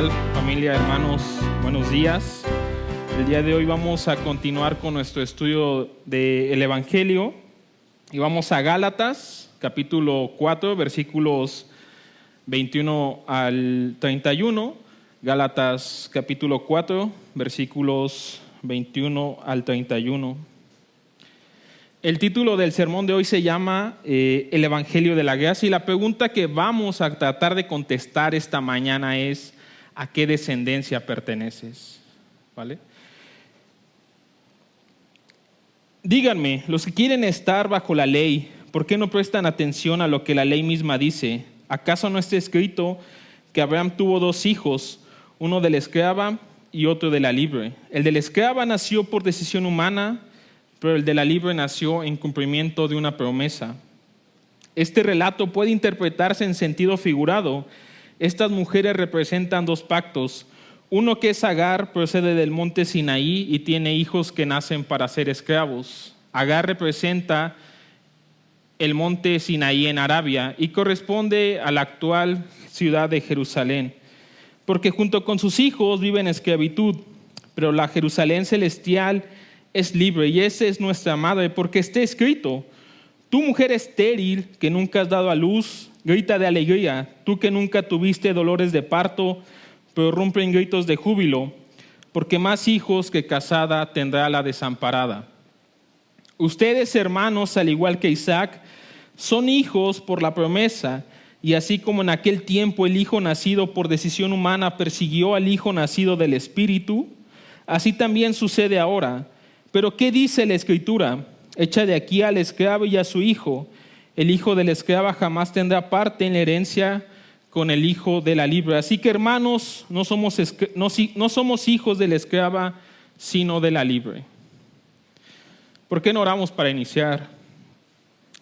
tal, familia, hermanos? Buenos días. El día de hoy vamos a continuar con nuestro estudio del Evangelio y vamos a Gálatas, capítulo 4, versículos 21 al 31. Gálatas, capítulo 4, versículos 21 al 31. El título del sermón de hoy se llama El Evangelio de la Gracia, y la pregunta que vamos a tratar de contestar esta mañana es: ¿a qué descendencia perteneces? ¿Vale? Díganme, los que quieren estar bajo la ley, ¿por qué no prestan atención a lo que la ley misma dice? ¿Acaso no está escrito que Abraham tuvo dos hijos, uno de la esclava y otro de la libre? El de la esclava nació por decisión humana, pero el de la libre nació en cumplimiento de una promesa. Este relato puede interpretarse en sentido figurado. Estas mujeres representan dos pactos. Uno, que es Agar, procede del monte Sinaí y tiene hijos que nacen para ser esclavos. Agar representa el monte Sinaí en Arabia y corresponde a la actual ciudad de Jerusalén, porque junto con sus hijos vive en esclavitud, pero la Jerusalén celestial es libre, y esa es nuestra madre, porque está escrito: tú, mujer estéril que nunca has dado a luz, grita de alegría, tú que nunca tuviste dolores de parto, pero rompe en gritos de júbilo, porque más hijos que casada tendrá la desamparada. Ustedes, hermanos, al igual que Isaac, son hijos por la promesa, y así como en aquel tiempo el hijo nacido por decisión humana persiguió al hijo nacido del Espíritu, así también sucede ahora. Pero ¿qué dice la Escritura? Echa de aquí al esclavo y a su hijo. El hijo de la esclava jamás tendrá parte en la herencia con el hijo de la libre. Así que, hermanos, no somos hijos de la esclava, sino de la libre. ¿Por qué no oramos para iniciar?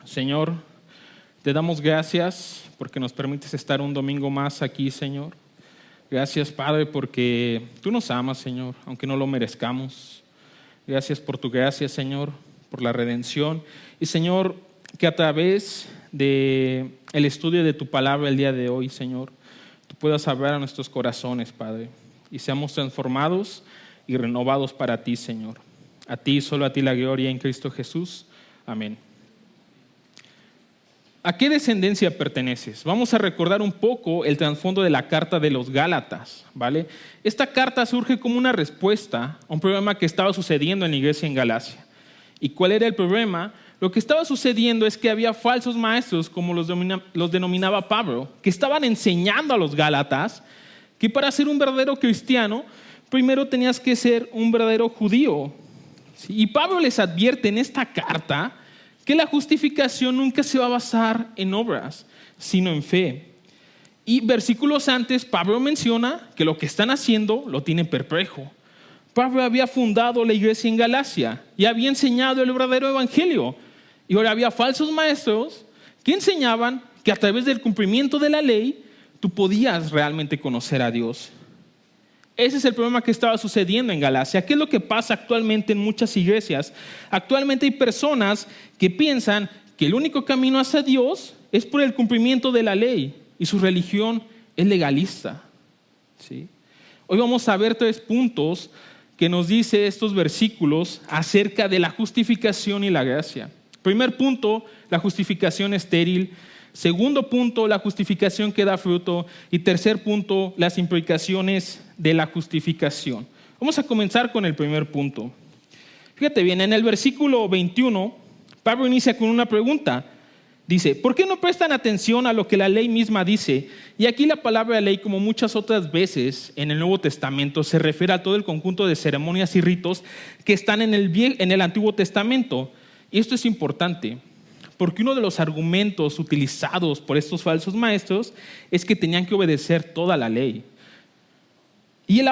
Señor, te damos gracias porque nos permites estar un domingo más aquí, Señor. Gracias, Padre, porque tú nos amas, Señor, aunque no lo merezcamos. Gracias por tu gracia, Señor, por la redención. Y, Señor, que a través del estudio de tu palabra el día de hoy, Señor, tú puedas hablar a nuestros corazones, Padre, y seamos transformados y renovados para ti, Señor. A ti, solo a ti la gloria en Cristo Jesús. Amén. ¿A qué descendencia perteneces? Vamos a recordar un poco el trasfondo de la carta de los Gálatas, ¿vale? Esta carta surge como una respuesta a un problema que estaba sucediendo en la iglesia en Galacia. ¿Y cuál era el problema? Lo que estaba sucediendo es que había falsos maestros, como los denominaba Pablo, que estaban enseñando a los Gálatas que para ser un verdadero cristiano, primero tenías que ser un verdadero judío. Y Pablo les advierte en esta carta que la justificación nunca se va a basar en obras, sino en fe. Y versículos antes, Pablo menciona que lo que están haciendo lo tienen perplejo. Pablo había fundado la iglesia en Galacia y había enseñado el verdadero evangelio. Y ahora había falsos maestros que enseñaban que a través del cumplimiento de la ley, tú podías realmente conocer a Dios. Ese es el problema que estaba sucediendo en Galacia. ¿Qué es lo que pasa actualmente en muchas iglesias? Actualmente hay personas que piensan que el único camino hacia Dios es por el cumplimiento de la ley, y su religión es legalista. ¿Sí? Hoy vamos a ver 3 puntos que nos dice estos versículos acerca de la justificación y la gracia. Primer punto, la justificación estéril. Segundo punto, la justificación que da fruto. Y tercer punto, las implicaciones de la justificación. Vamos a comenzar con el primer punto. Fíjate bien, en el versículo 21, Pablo inicia con una pregunta. Dice: ¿por qué no prestan atención a lo que la ley misma dice? Y aquí la palabra ley, como muchas otras veces en el Nuevo Testamento, se refiere a todo el conjunto de ceremonias y ritos que están en el Antiguo Testamento. Y esto es importante, porque uno de los argumentos utilizados por estos falsos maestros es que tenían que obedecer toda la ley. Y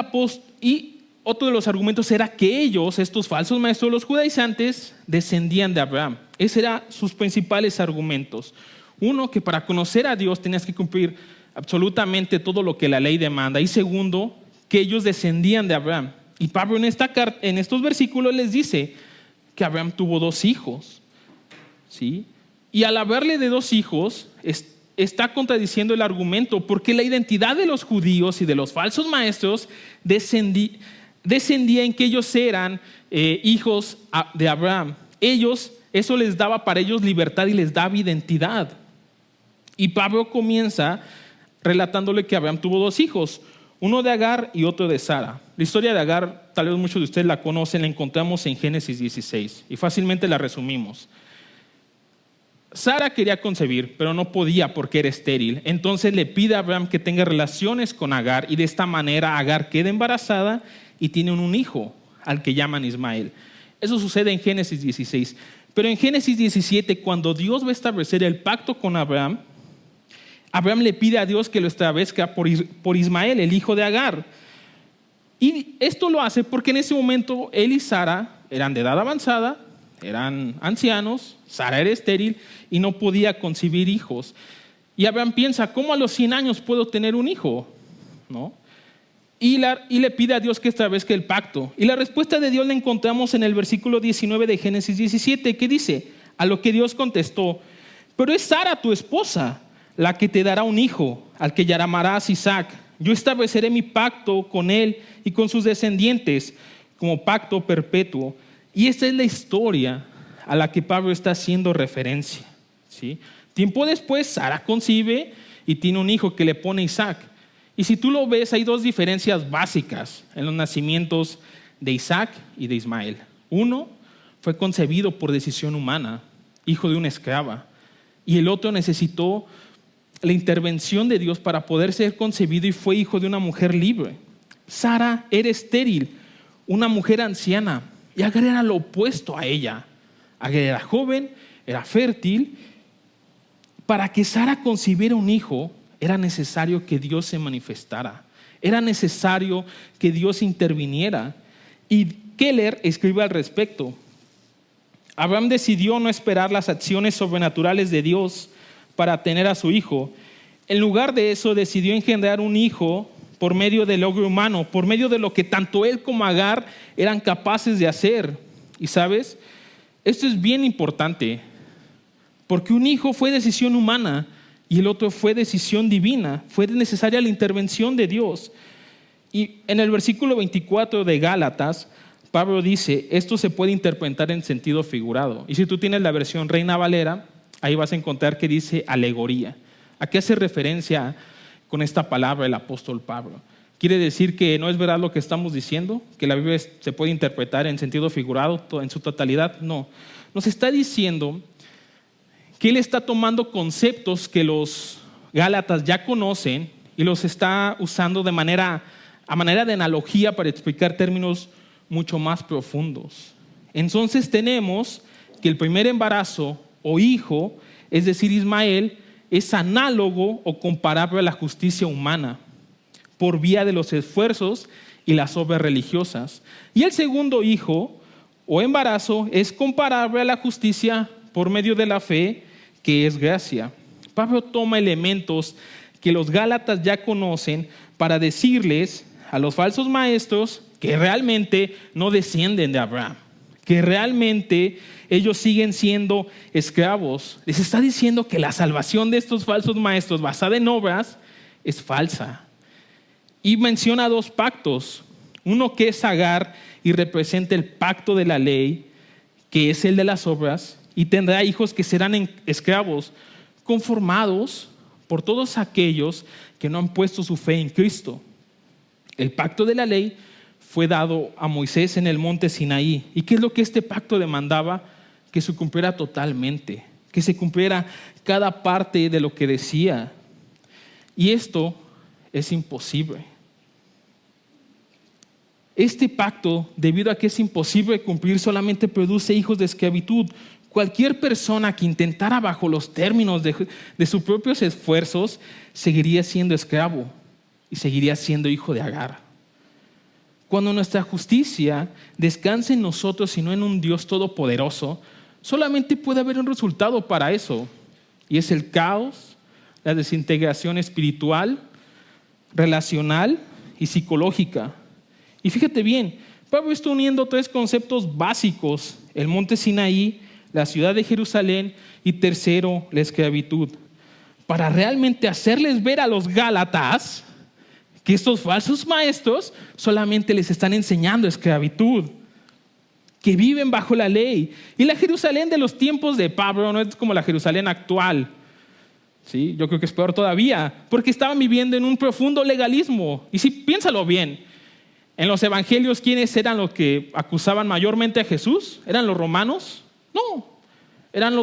otro de los argumentos era que ellos, estos falsos maestros, los judaizantes, descendían de Abraham. Esos eran sus principales argumentos. Uno, que para conocer a Dios tenías que cumplir absolutamente todo lo que la ley demanda. Y segundo, que ellos descendían de Abraham. Y Pablo en estos versículos les dice que Abraham tuvo 2 hijos. ¿Sí? Y al hablarle de 2 hijos, está contradiciendo el argumento, porque la identidad de los judíos y de los falsos maestros descendía en que ellos eran hijos de Abraham. Eso les daba para ellos libertad y les daba identidad. Y Pablo comienza relatándole que Abraham tuvo 2 hijos, uno de Agar y otro de Sara. La historia de Agar, tal vez muchos de ustedes la conocen, la encontramos en Génesis 16 y fácilmente la resumimos. Sara quería concebir, pero no podía porque era estéril. Entonces le pide a Abraham que tenga relaciones con Agar y de esta manera Agar queda embarazada y tiene un hijo al que llaman Ismael. Eso sucede en Génesis 16. Pero en Génesis 17, cuando Dios va a establecer el pacto con Abraham, Abraham le pide a Dios que lo establezca por Ismael, el hijo de Agar. Y esto lo hace porque en ese momento él y Sara eran de edad avanzada, eran ancianos, Sara era estéril y no podía concebir hijos. Y Abraham piensa, ¿cómo a los 100 años puedo tener un hijo? ¿No? Y le pide a Dios que establezca el pacto. Y la respuesta de Dios la encontramos en el versículo 19 de Génesis 17, que dice, a lo que Dios contestó, pero es Sara tu esposa la que te dará un hijo, al que llamarás Isaac. Yo estableceré mi pacto con él y con sus descendientes como pacto perpetuo. Y esta es la historia a la que Pablo está haciendo referencia, ¿sí? Tiempo después, Sara concibe y tiene un hijo que le pone Isaac. Y si tú lo ves, hay 2 diferencias básicas en los nacimientos de Isaac y de Ismael. Uno fue concebido por decisión humana, hijo de una esclava. Y el otro necesitó la intervención de Dios para poder ser concebido y fue hijo de una mujer libre. Sara era estéril, una mujer anciana, y Agar era lo opuesto a ella. Agar era joven, era fértil. Para que Sara concibiera un hijo, era necesario que Dios se manifestara. Era necesario que Dios interviniera. Y Keller escribe al respecto. Abraham decidió no esperar las acciones sobrenaturales de Dios para tener a su hijo. En lugar de eso, decidió engendrar un hijo por medio del logro humano, por medio de lo que tanto él como Agar eran capaces de hacer. Y sabes, esto es bien importante, porque un hijo fue decisión humana y el otro fue decisión divina. Fue necesaria la intervención de Dios. Y en el versículo 24 de Gálatas, Pablo dice, esto se puede interpretar en sentido figurado. Y si tú tienes la versión Reina Valera, ahí vas a encontrar que dice alegoría. ¿A qué hace referencia con esta palabra el apóstol Pablo? ¿Quiere decir que no es verdad lo que estamos diciendo? ¿Que la Biblia se puede interpretar en sentido figurado en su totalidad? No. Nos está diciendo que él está tomando conceptos que los Gálatas ya conocen y los está usando a manera de analogía para explicar términos mucho más profundos. Entonces tenemos que el primer embarazo o hijo, es decir, Ismael, es análogo o comparable a la justicia humana por vía de los esfuerzos y las obras religiosas. Y el segundo hijo o embarazo es comparable a la justicia por medio de la fe, que es gracia. Pablo toma elementos que los Gálatas ya conocen para decirles a los falsos maestros que realmente no descienden de Abraham, que realmente ellos siguen siendo esclavos. Les está diciendo que la salvación de estos falsos maestros basada en obras es falsa. Y menciona 2 pactos. Uno que es Agar y representa el pacto de la ley, que es el de las obras, y tendrá hijos que serán esclavos, conformados por todos aquellos que no han puesto su fe en Cristo. El pacto de la ley fue dado a Moisés en el monte Sinaí. ¿Y qué es lo que este pacto demandaba? Que se cumpliera totalmente, que se cumpliera cada parte de lo que decía. Y esto es imposible. Este pacto, debido a que es imposible cumplir, solamente produce hijos de esclavitud. Cualquier persona que intentara bajo los términos de sus propios esfuerzos seguiría siendo esclavo y seguiría siendo hijo de Agar. Cuando nuestra justicia descansa en nosotros y no en un Dios todopoderoso, solamente puede haber un resultado para eso, y es el caos, la desintegración espiritual, relacional y psicológica. Y fíjate bien, Pablo está uniendo 3 conceptos básicos: el monte Sinaí, la ciudad de Jerusalén y tercero, la esclavitud. para realmente hacerles ver a los Gálatas que estos falsos maestros solamente les están enseñando esclavitud, que viven bajo la ley. Y la Jerusalén de los tiempos de Pablo no es como la Jerusalén actual. ¿Sí? Yo creo que es peor todavía, porque estaban viviendo en un profundo legalismo. Y si piénsalo bien, en los evangelios, ¿quiénes eran los que acusaban mayormente a Jesús? ¿Eran los romanos? No, eran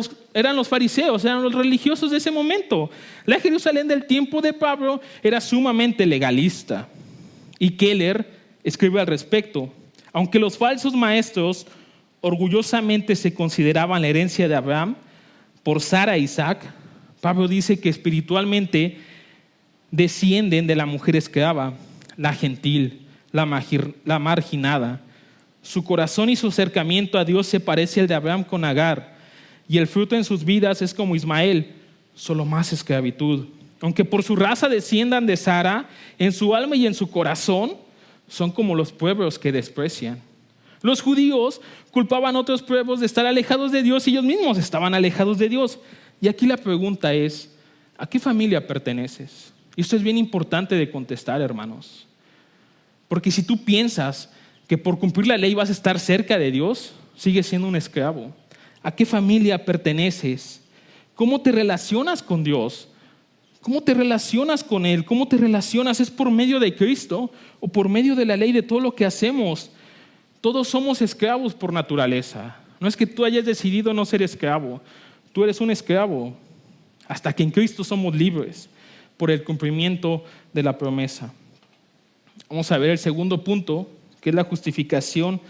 los fariseos, eran los religiosos de ese momento. La Jerusalén del tiempo de Pablo era sumamente legalista. Y Keller escribe al respecto: aunque los falsos maestros orgullosamente se consideraban la herencia de Abraham por Sara e Isaac, Pablo dice que espiritualmente descienden de la mujer esclava, la gentil, la marginada. Su corazón y su acercamiento a Dios se parece al de Abraham con Agar, y el fruto en sus vidas es como Ismael, solo más esclavitud. Aunque por su raza desciendan de Sara, en su alma y en su corazón son como los pueblos que desprecian. Los judíos culpaban a otros pueblos de estar alejados de Dios y ellos mismos estaban alejados de Dios. Y aquí la pregunta es, ¿a qué familia perteneces? Y esto es bien importante de contestar, hermanos. Porque si tú piensas que por cumplir la ley vas a estar cerca de Dios, sigues siendo un esclavo. ¿A qué familia perteneces? ¿Cómo te relacionas con Dios? ¿Cómo te relacionas con Él? ¿Cómo te relacionas? ¿Es por medio de Cristo o por medio de la ley, de todo lo que hacemos? Todos somos esclavos por naturaleza. No es que tú hayas decidido no ser esclavo. Tú eres un esclavo hasta que en Cristo somos libres por el cumplimiento de la promesa. Vamos a ver el segundo punto, que es la justificación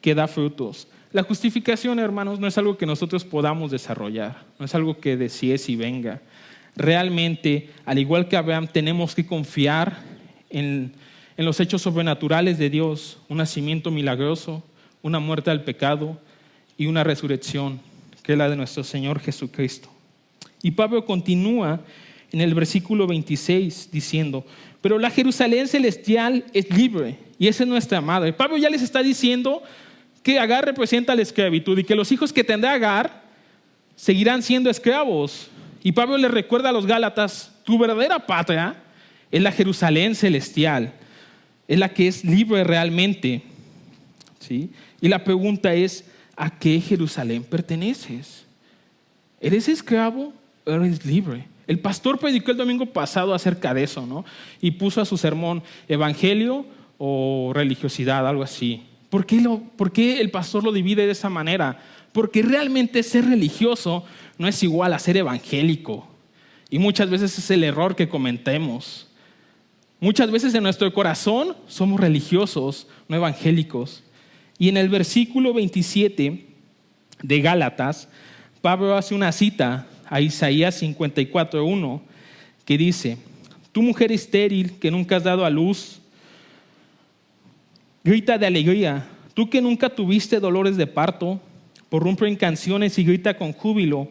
que da frutos. La justificación, hermanos, no es algo que nosotros podamos desarrollar, no es algo que de si es y venga. Realmente, al igual que Abraham, tenemos que confiar en los hechos sobrenaturales de Dios, un nacimiento milagroso, una muerte al pecado y una resurrección, que es la de nuestro Señor Jesucristo. Y Pablo continúa en el versículo 26 diciendo: pero la Jerusalén celestial es libre y esa es nuestra madre. Pablo ya les está diciendo que Agar representa la esclavitud y que los hijos que tendrá Agar seguirán siendo esclavos. Y Pablo les recuerda a los Gálatas: tu verdadera patria es la Jerusalén celestial, es la que es libre realmente. ¿Sí? Y la pregunta es: ¿a qué Jerusalén perteneces? ¿Eres esclavo o eres libre? El pastor predicó el domingo pasado acerca de eso, ¿no? Y puso a su sermón evangelio o religiosidad, algo así. ¿Por qué el pastor lo divide de esa manera? Porque realmente ser religioso no es igual a ser evangélico. Y muchas veces es el error que cometemos. Muchas veces en nuestro corazón somos religiosos, no evangélicos. Y en el versículo 27 de Gálatas, Pablo hace una cita a Isaías 54:1 que dice: tú mujer estéril que nunca has dado a luz, grita de alegría, tú que nunca tuviste dolores de parto, prorrumpe en canciones y grita con júbilo,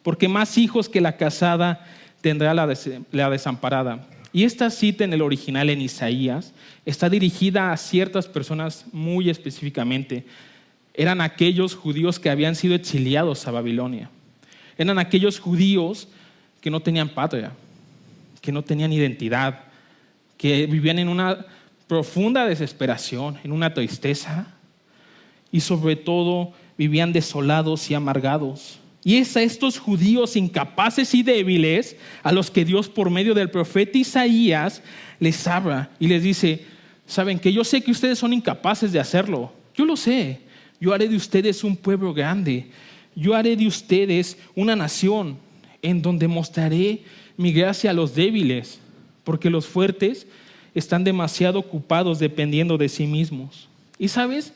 porque más hijos que la casada tendrá la desamparada. Y esta cita en el original en Isaías está dirigida a ciertas personas muy específicamente. Eran aquellos judíos que habían sido exiliados a Babilonia. Eran aquellos judíos que no tenían patria, que no tenían identidad, que vivían en una profunda desesperación, en una tristeza y sobre todo vivían desolados y amargados. Y es a estos judíos incapaces y débiles a los que Dios por medio del profeta Isaías les habla y les dice: saben que yo sé que ustedes son incapaces de hacerlo, yo lo sé. Yo haré de ustedes un pueblo grande, yo haré de ustedes una nación en donde mostraré mi gracia a los débiles, porque los fuertes están demasiado ocupados dependiendo de sí mismos. Y sabes,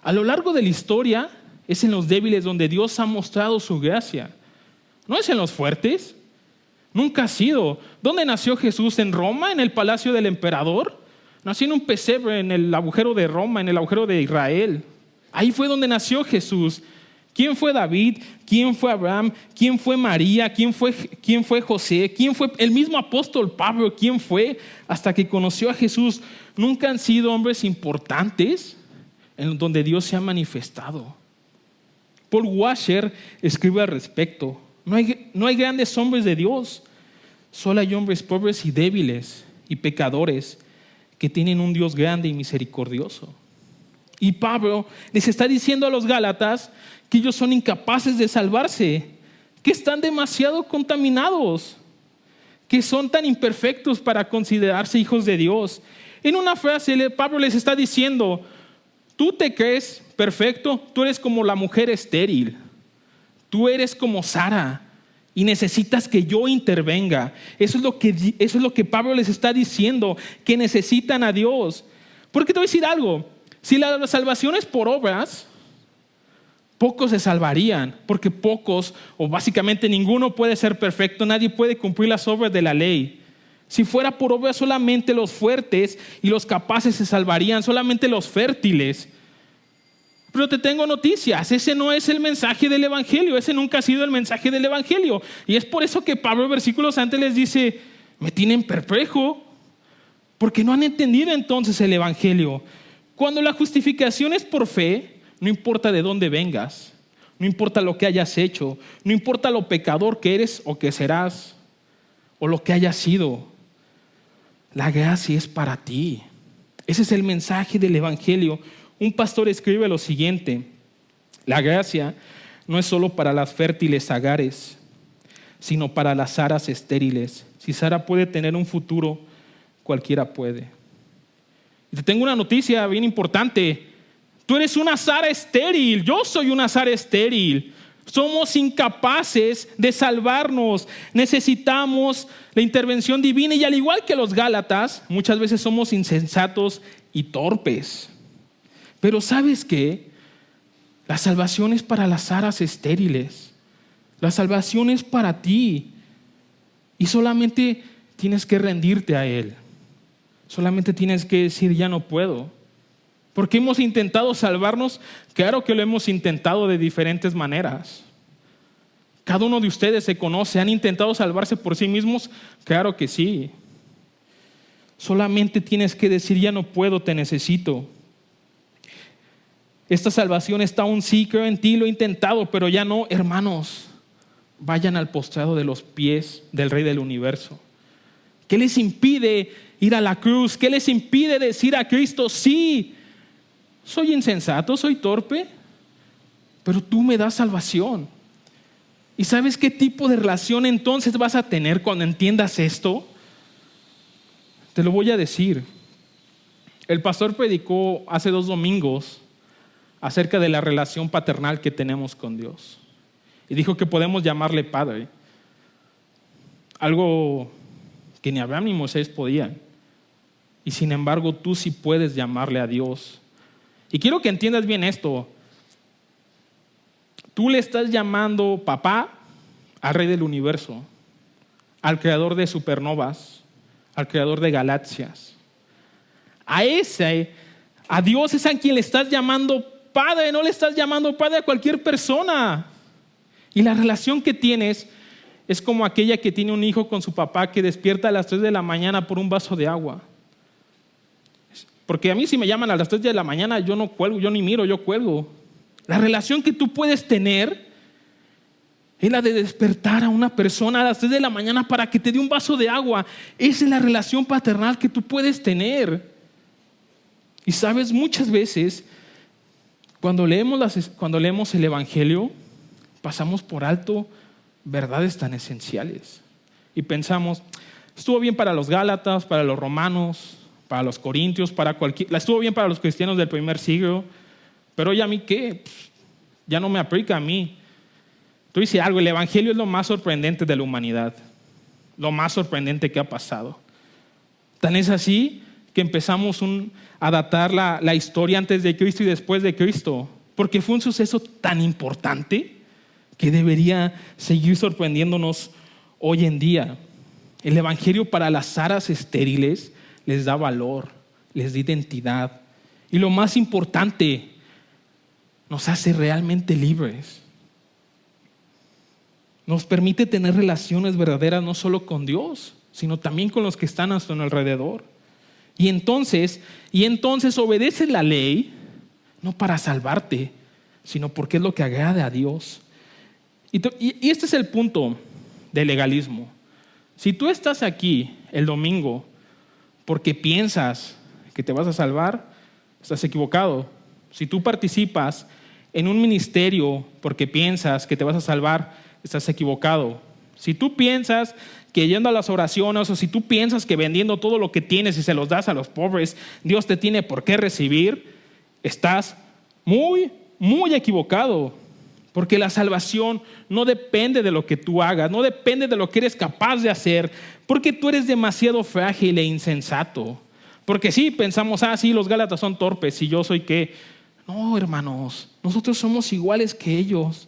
a lo largo de la historia es en los débiles donde Dios ha mostrado su gracia. No es en los fuertes. Nunca ha sido. ¿Dónde nació Jesús? ¿En Roma? ¿En el palacio del emperador? Nació en un pesebre en el agujero de Roma, en el agujero de Israel. Ahí fue donde nació Jesús. ¿Quién fue David? ¿Quién fue Abraham? ¿Quién fue María? ¿Quién fue José? ¿Quién fue el mismo apóstol Pablo? ¿Quién fue hasta que conoció a Jesús? Nunca han sido hombres importantes en donde Dios se ha manifestado. Paul Washer escribe al respecto: no hay grandes hombres de Dios, Solo hay hombres pobres y débiles y pecadores que tienen un Dios grande y misericordioso. Y Pablo les está diciendo a los Gálatas que ellos son incapaces de salvarse, que están demasiado contaminados, que son tan imperfectos para considerarse hijos de Dios. En una frase, Pablo les está diciendo: tú te crees perfecto, tú eres como la mujer estéril, tú eres como Sara y necesitas que yo intervenga. Eso es lo que Pablo les está diciendo, que necesitan a Dios. Porque te voy a decir algo: si la salvación es por obras, pocos se salvarían, porque pocos, o básicamente ninguno, puede ser perfecto. Nadie puede cumplir las obras de la ley. Si fuera por obras, solamente los fuertes y los capaces se salvarían, solamente los fértiles. Pero te tengo noticias: ese no es el mensaje del evangelio, ese nunca ha sido el mensaje del evangelio. Y es por eso que Pablo, versículos antes, les dice: me tienen perplejo, porque no han entendido entonces el evangelio. Cuando la justificación es por fe, no importa de dónde vengas, no importa lo que hayas hecho, no importa lo pecador que eres o que serás, o lo que hayas sido, la gracia es para ti. Ese es el mensaje del evangelio. Un pastor escribe lo siguiente: la gracia no es solo para las fértiles Agares, sino para las Saras estériles. Si Sara puede tener un futuro, cualquiera puede. Y te tengo una noticia bien importante: tú eres una Sara estéril, yo soy una Sara estéril. Somos incapaces de salvarnos, necesitamos la intervención divina, y al igual que los Gálatas, muchas veces somos insensatos y torpes. Pero ¿sabes qué? La salvación es para las Saras estériles. La salvación es para ti. Y solamente tienes que rendirte a Él. Solamente tienes que decir: ya no puedo. Porque hemos intentado salvarnos. Claro que lo hemos intentado de diferentes maneras. Cada uno de ustedes se conoce. ¿Han intentado salvarse por sí mismos? Claro que sí. Solamente tienes que decir: ya no puedo, te necesito. Esta salvación está aún, sí, creo en ti, lo he intentado, pero ya no. Hermanos, vayan al postrado de los pies del Rey del Universo. ¿Qué les impide ir a la cruz? ¿Qué les impide decir a Cristo: sí, soy insensato, soy torpe, pero tú me das salvación? ¿Y sabes qué tipo de relación entonces vas a tener cuando entiendas esto? Te lo voy a decir. El pastor predicó hace 2 domingos acerca de la relación paternal que tenemos con Dios. Y dijo que podemos llamarle Padre. Algo que ni Abraham ni Moisés podían. Y sin embargo, tú sí puedes llamarle a Dios. Y quiero que entiendas bien esto. Tú le estás llamando papá al Rey del Universo, al creador de supernovas, al creador de galaxias. A Dios es a quien le estás llamando Padre, no le estás llamando Padre a cualquier persona. Y la relación que tienes es como aquella que tiene un hijo con su papá que despierta a las 3 de la mañana por un vaso de agua. Porque a mí, si me llaman a las 3 de la mañana, yo no cuelgo, yo ni miro, yo cuelgo. La relación que tú puedes tener es la de despertar a una persona a las 3 de la mañana para que te dé un vaso de agua. Esa es la relación paternal que tú puedes tener. Y sabes, muchas veces cuando leemos el evangelio, pasamos por alto verdades tan esenciales. Y pensamos: estuvo bien para los Gálatas, para los romanos, para los corintios, estuvo bien para los cristianos del primer siglo, pero ¿y a mí qué? Ya no me aplica a mí. Tú dices algo: el evangelio es lo más sorprendente de la humanidad, lo más sorprendente que ha pasado. Tan es así que empezamos a datar la historia antes de Cristo y después de Cristo, porque fue un suceso tan importante que debería seguir sorprendiéndonos hoy en día. El evangelio para las Saras estériles les da valor, les da identidad, y lo más importante, nos hace realmente libres. Nos permite tener relaciones verdaderas no solo con Dios, sino también con los que están a nuestro alrededor. Y entonces obedeces la ley no para salvarte, sino porque es lo que agrada a Dios. Y este es el punto del legalismo. Si tú estás aquí el domingo porque piensas que te vas a salvar, estás equivocado. Si tú participas en un ministerio porque piensas que te vas a salvar, estás equivocado. Si tú piensas que yendo a las oraciones o si tú piensas que vendiendo todo lo que tienes y se los das a los pobres, Dios te tiene por qué recibir, estás muy, muy equivocado. Porque la salvación no depende de lo que tú hagas, no depende de lo que eres capaz de hacer, porque tú eres demasiado frágil e insensato. Porque sí, pensamos, sí, los Gálatas son torpes y yo soy qué. No, hermanos, nosotros somos iguales que ellos.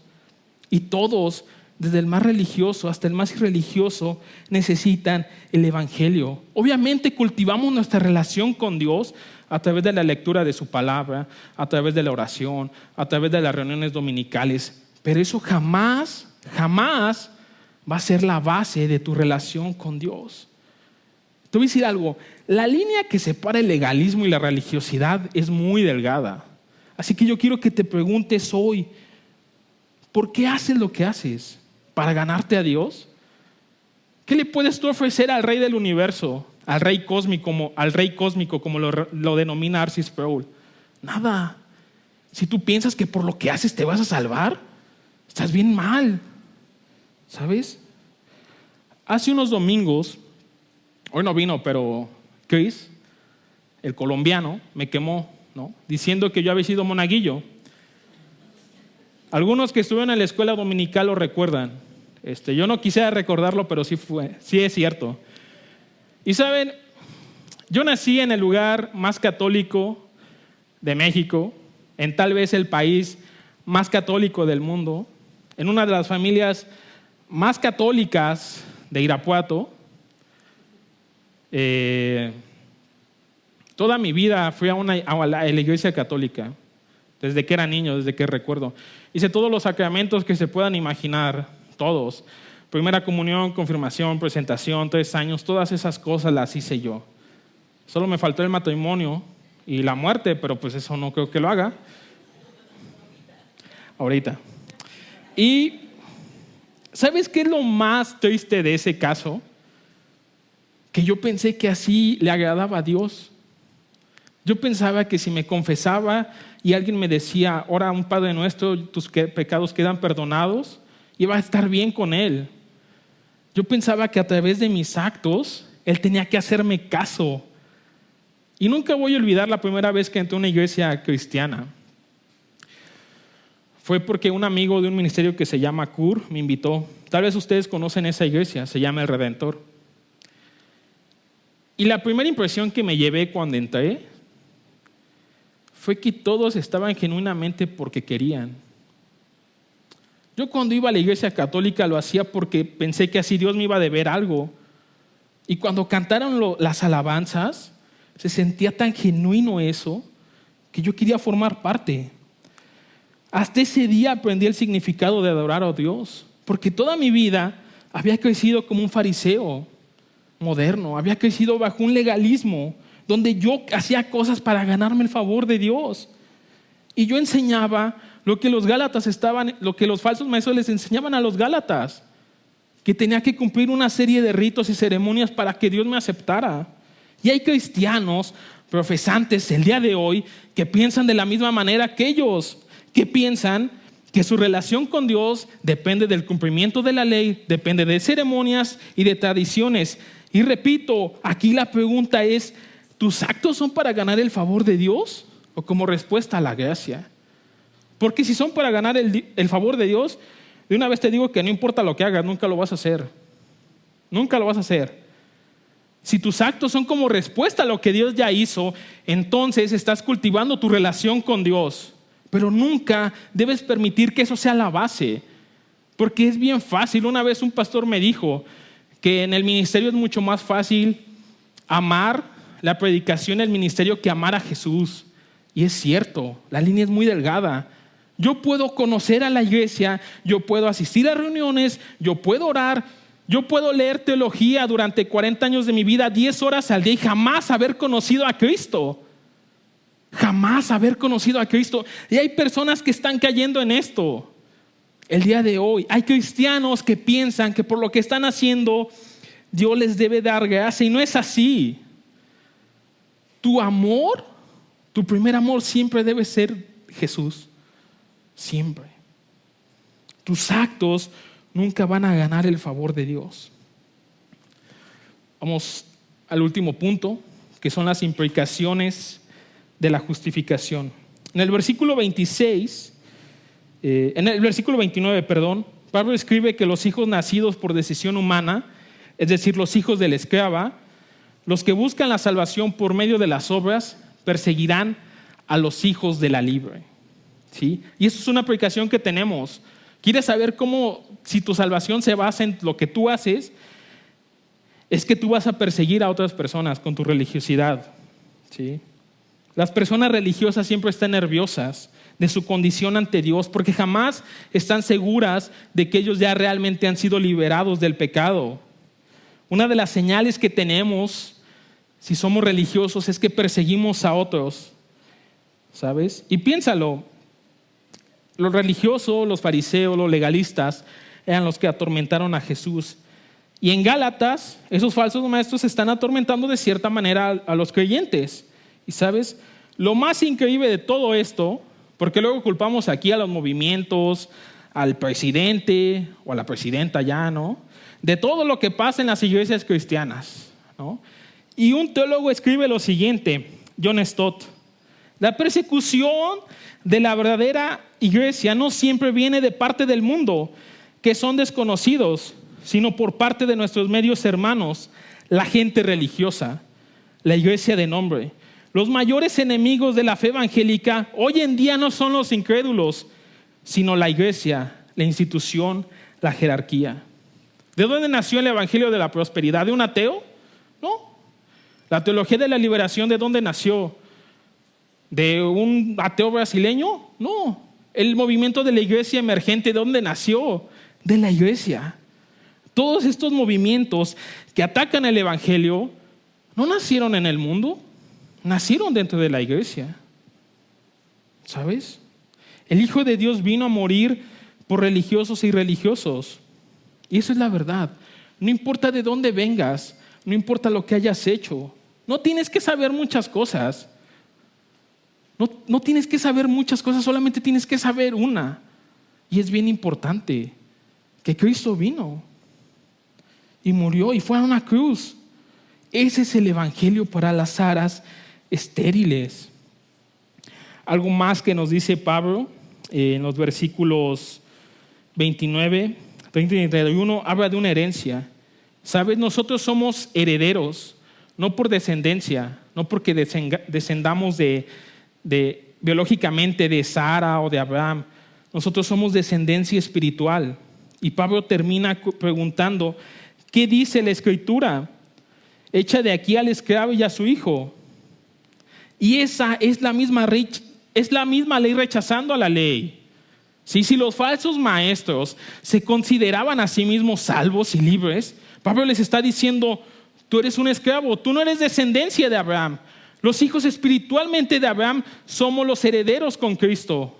Y todos, desde el más religioso hasta el más irreligioso, necesitan el evangelio. Obviamente cultivamos nuestra relación con Dios a través de la lectura de su palabra, a través de la oración, a través de las reuniones dominicales. Pero eso jamás va a ser la base de tu relación con Dios. Te voy a decir algo, la línea que separa el legalismo y la religiosidad es muy delgada. Así que yo quiero que te preguntes hoy, ¿por qué haces lo que haces? ¿Para ganarte a Dios? ¿Qué le puedes tú ofrecer al rey del universo? Al rey cósmico, como lo denomina R.C. Sproul. Nada. Si tú piensas que por lo que haces te vas a salvar, estás bien mal. ¿Sabes? Hace unos domingos, hoy no vino, pero Chris, el colombiano, me quemó, ¿no? Diciendo que yo había sido monaguillo. Algunos que estuvieron en la escuela dominical lo recuerdan. Yo no quisiera recordarlo, pero sí es cierto. Y saben, yo nací en el lugar más católico de México, en tal vez el país más católico del mundo, en una de las familias más católicas de Irapuato. Toda mi vida fui a la iglesia católica, desde que era niño, desde que recuerdo. Hice todos los sacramentos que se puedan imaginar, todos. Primera comunión, confirmación, presentación, 3 años, todas esas cosas las hice yo. Solo me faltó el matrimonio y la muerte, pero pues eso no creo que lo haga ahorita. Y ¿sabes qué es lo más triste de ese caso? Que yo pensé que así le agradaba a Dios. Yo pensaba que si me confesaba y alguien me decía, ora un Padre Nuestro, tus pecados quedan perdonados, iba a estar bien con Él. Yo pensaba que a través de mis actos, Él tenía que hacerme caso. Y nunca voy a olvidar la primera vez que entré a una iglesia cristiana. Fue porque un amigo de un ministerio que se llama CUR me invitó. Tal vez ustedes conocen esa iglesia, se llama El Redentor. Y la primera impresión que me llevé cuando entré fue que todos estaban genuinamente porque querían. Yo cuando iba a la iglesia católica lo hacía porque pensé que así Dios me iba a deber algo. Y cuando cantaron las alabanzas, se sentía tan genuino eso que yo quería formar parte. Hasta ese día aprendí el significado de adorar a Dios, porque toda mi vida había crecido como un fariseo moderno, había crecido bajo un legalismo donde yo hacía cosas para ganarme el favor de Dios. Y yo enseñaba lo que los falsos maestros les enseñaban a los gálatas, que tenía que cumplir una serie de ritos y ceremonias para que Dios me aceptara. Y hay cristianos profesantes el día de hoy que piensan de la misma manera que ellos, que piensan que su relación con Dios depende del cumplimiento de la ley, depende de ceremonias y de tradiciones. Y repito, aquí la pregunta es, ¿tus actos son para ganar el favor de Dios o como respuesta a la gracia? Porque si son para ganar el favor de Dios, de una vez te digo que no importa lo que hagas, nunca lo vas a hacer. Nunca lo vas a hacer. Si tus actos son como respuesta a lo que Dios ya hizo, entonces estás cultivando tu relación con Dios. Pero nunca debes permitir que eso sea la base. Porque es bien fácil. Una vez un pastor me dijo que en el ministerio es mucho más fácil amar la predicación del ministerio que amar a Jesús. Y es cierto, la línea es muy delgada. Yo puedo conocer a la iglesia, yo puedo asistir a reuniones, yo puedo orar, yo puedo leer teología durante 40 años de mi vida, 10 horas al día y jamás haber conocido a Cristo. Jamás haber conocido a Cristo. Y hay personas que están cayendo en esto. El día de hoy hay cristianos que piensan que por lo que están haciendo Dios les debe dar gracia, y no es así. Tu amor, tu primer amor siempre debe ser Jesús. Siempre. Tus actos nunca van a ganar el favor de Dios. Vamos al último punto, que son las implicaciones de la justificación. En el versículo 29, Pablo escribe que los hijos nacidos por decisión humana, es decir, los hijos de la esclava, los que buscan la salvación por medio de las obras, perseguirán a los hijos de la libre. ¿Sí? Y eso es una aplicación que tenemos. ¿Quieres saber cómo, si tu salvación se basa en lo que tú haces? Es que tú vas a perseguir a otras personas con tu religiosidad. ¿Sí? Las personas religiosas siempre están nerviosas de su condición ante Dios porque jamás están seguras de que ellos ya realmente han sido liberados del pecado. Una de las señales que tenemos si somos religiosos es que perseguimos a otros, ¿sabes? Y piénsalo, los religiosos, los fariseos, los legalistas eran los que atormentaron a Jesús. Y en Gálatas, esos falsos maestros están atormentando de cierta manera a los creyentes. Y ¿sabes? Lo más increíble de todo esto, porque luego culpamos aquí a los movimientos, al presidente o a la presidenta ya, ¿no? De todo lo que pasa en las iglesias cristianas, ¿no? Y un teólogo escribe lo siguiente, John Stott: la persecución de la verdadera iglesia no siempre viene de parte del mundo, que son desconocidos, sino por parte de nuestros medios hermanos, la gente religiosa, la iglesia de nombre. Los mayores enemigos de la fe evangélica hoy en día no son los incrédulos, sino la iglesia, la institución, la jerarquía. ¿De dónde nació el evangelio de la prosperidad? ¿De un ateo? No. La teología de la liberación, ¿de dónde nació? ¿De un ateo brasileño? No. El movimiento de la iglesia emergente, ¿de dónde nació? De la iglesia. Todos estos movimientos que atacan el evangelio no nacieron en el mundo, nacieron dentro de la iglesia. ¿Sabes? El Hijo de Dios vino a morir por religiosos e irreligiosos. Y eso es la verdad. No importa de dónde vengas, no importa lo que hayas hecho. No tienes que saber muchas cosas. No tienes que saber muchas cosas, solamente tienes que saber una. Y es bien importante, que Cristo vino y murió y fue a una cruz. Ese es el evangelio para las aras estériles. Algo más que nos dice Pablo en los versículos 29, 30 y 31, habla de una herencia. ¿Sabes? Nosotros somos herederos, no por descendencia, no porque descendamos biológicamente de Sara o de Abraham. Nosotros somos descendencia espiritual. Y Pablo termina preguntando, ¿qué dice la Escritura? Echa de aquí al esclavo y a su hijo. Y esa es la misma ley rechazando a la ley. ¿Sí? Si los falsos maestros se consideraban a sí mismos salvos y libres, Pablo les está diciendo, tú eres un esclavo, tú no eres descendencia de Abraham. Los hijos espiritualmente de Abraham somos los herederos con Cristo,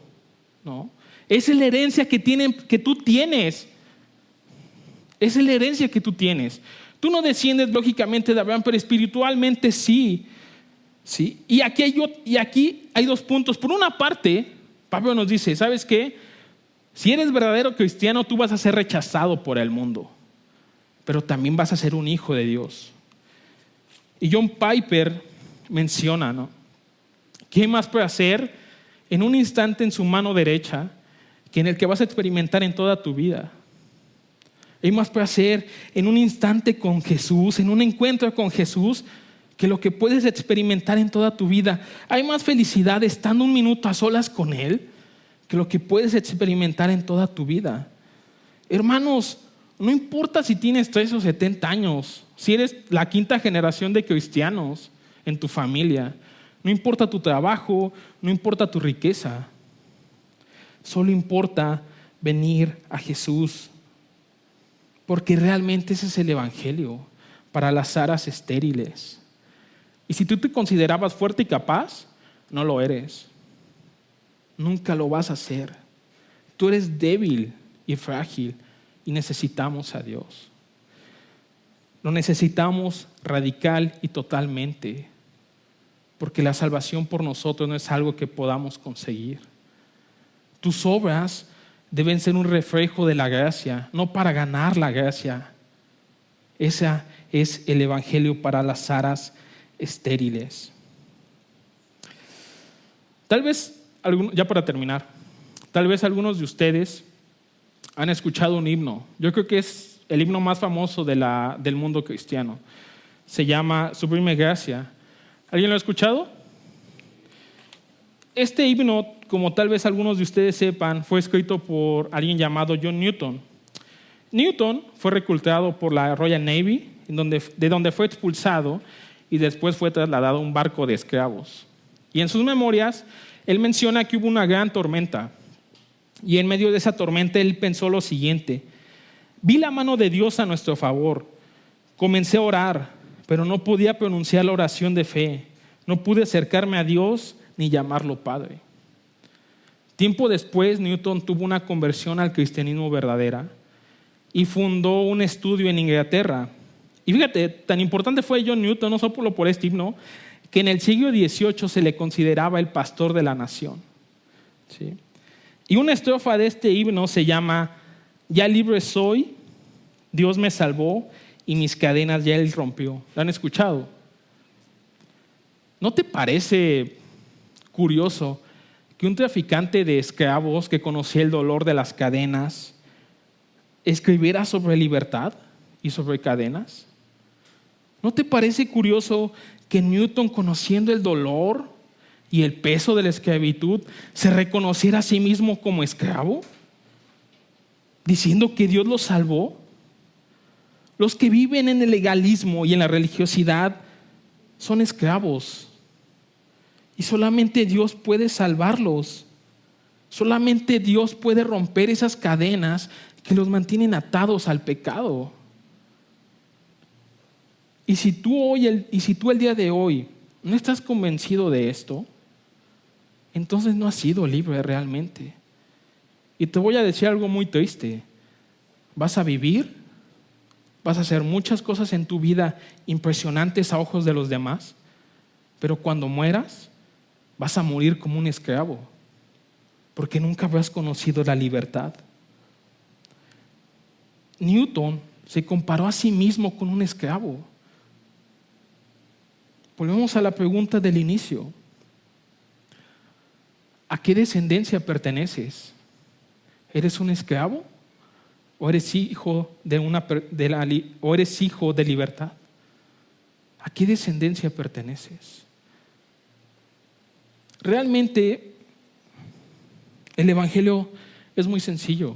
¿no? Esa es la herencia que tú tienes. Esa es la herencia que tú tienes. Tú no desciendes lógicamente de Abraham, pero espiritualmente sí. ¿Sí? Y aquí hay dos puntos. Por una parte, Pablo nos dice, ¿sabes qué? Si eres verdadero cristiano, tú vas a ser rechazado por el mundo, pero también vas a ser un hijo de Dios. Y John Piper menciona, ¿no? ¿Qué más puede hacer en un instante en su mano derecha que en el que vas a experimentar en toda tu vida? Hay más puede hacer en un instante con Jesús, en un encuentro con Jesús, que lo que puedes experimentar en toda tu vida. Hay más felicidad estando un minuto a solas con Él que lo que puedes experimentar en toda tu vida. Hermanos, no importa si tienes 3 o 70 años, si eres la 5ª generación de cristianos en tu familia, no importa tu trabajo, no importa tu riqueza, solo importa venir a Jesús, porque realmente ese es el evangelio para las aras estériles. Y si tú te considerabas fuerte y capaz, no lo eres. Nunca lo vas a hacer. Tú eres débil y frágil y necesitamos a Dios. Lo necesitamos radical y totalmente, porque la salvación por nosotros no es algo que podamos conseguir. Tus obras deben ser un reflejo de la gracia, no para ganar la gracia. Ese es el evangelio para las aras estériles. Tal vez, ya para terminar, tal vez algunos de ustedes han escuchado un himno. Yo creo que es el himno más famoso del mundo cristiano. Se llama Sublime Gracia. ¿Alguien lo ha escuchado? Este himno, como tal vez algunos de ustedes sepan, fue escrito por alguien llamado John Newton. Newton fue reclutado por la Royal Navy, de donde fue expulsado y después fue trasladado a un barco de esclavos. Y en sus memorias, él menciona que hubo una gran tormenta. Y en medio de esa tormenta, él pensó lo siguiente: vi la mano de Dios a nuestro favor. Comencé a orar, pero no podía pronunciar la oración de fe. No pude acercarme a Dios ni llamarlo Padre. Tiempo después, Newton tuvo una conversión al cristianismo verdadera y fundó un estudio en Inglaterra. Y fíjate, tan importante fue John Newton, no solo por este himno, que en el siglo XVIII se le consideraba el pastor de la nación. ¿Sí? Y una estrofa de este himno se llama: ya libre soy, Dios me salvó y mis cadenas ya Él rompió. ¿Lo han escuchado? ¿No te parece curioso que un traficante de esclavos que conocía el dolor de las cadenas escribiera sobre libertad y sobre cadenas? ¿No te parece curioso que Newton, conociendo el dolor y el peso de la esclavitud, se reconociera a sí mismo como esclavo, diciendo que Dios lo salvó? Los que viven en el legalismo y en la religiosidad son esclavos. Y solamente Dios puede salvarlos. Solamente Dios puede romper esas cadenas que los mantienen atados al pecado. Y si tú el día de hoy no estás convencido de esto, entonces no has sido libre realmente. Y te voy a decir algo muy triste. Vas a vivir, vas a hacer muchas cosas en tu vida impresionantes a ojos de los demás, pero cuando mueras, vas a morir como un esclavo, porque nunca habrás conocido la libertad. Newton se comparó a sí mismo con un esclavo. Volvemos a la pregunta del inicio. ¿A qué descendencia perteneces? ¿Eres un esclavo? ¿O eres hijo de libertad? ¿A qué descendencia perteneces? Realmente, el evangelio es muy sencillo.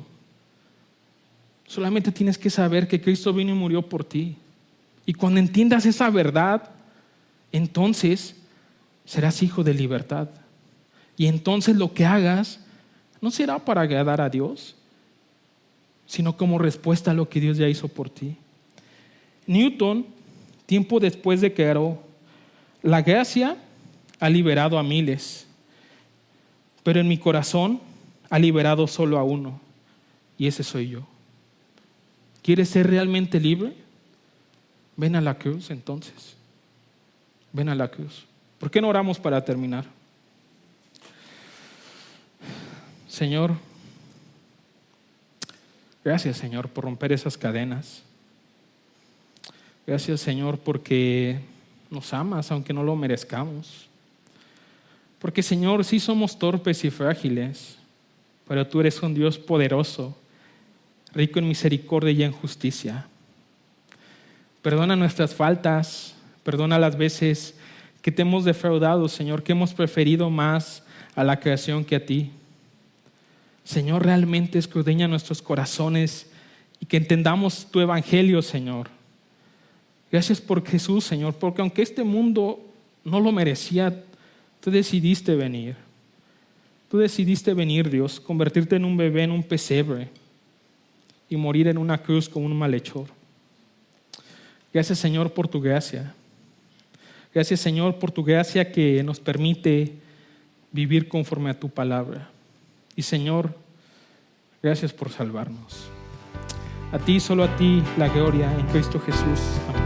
Solamente tienes que saber que Cristo vino y murió por ti. Y cuando entiendas esa verdad, entonces serás hijo de libertad. Y entonces lo que hagas no será para agradar a Dios, sino como respuesta a lo que Dios ya hizo por ti. Newton, tiempo después, declaró: la gracia ha liberado a miles, pero en mi corazón ha liberado solo a uno, y ese soy yo. ¿Quieres ser realmente libre? Ven a la cruz entonces. Ven a la cruz. ¿Por qué no oramos para terminar? Señor, gracias, Señor, por romper esas cadenas. Gracias, Señor, porque nos amas aunque no lo merezcamos. Porque, Señor, sí somos torpes y frágiles, pero tú eres un Dios poderoso, rico en misericordia y en justicia. Perdona nuestras faltas, perdona las veces que te hemos defraudado, Señor, que hemos preferido más a la creación que a ti. Señor, realmente escudriña nuestros corazones y que entendamos tu evangelio, Señor. Gracias por Jesús, Señor, porque aunque este mundo no lo merecía, tú decidiste venir. Tú decidiste venir, Dios, convertirte en un bebé en un pesebre y morir en una cruz como un malhechor. Gracias, Señor, por tu gracia. Gracias, Señor, por tu gracia que nos permite vivir conforme a tu palabra. Y, Señor, gracias por salvarnos. A ti, solo a ti, la gloria en Cristo Jesús. Amén.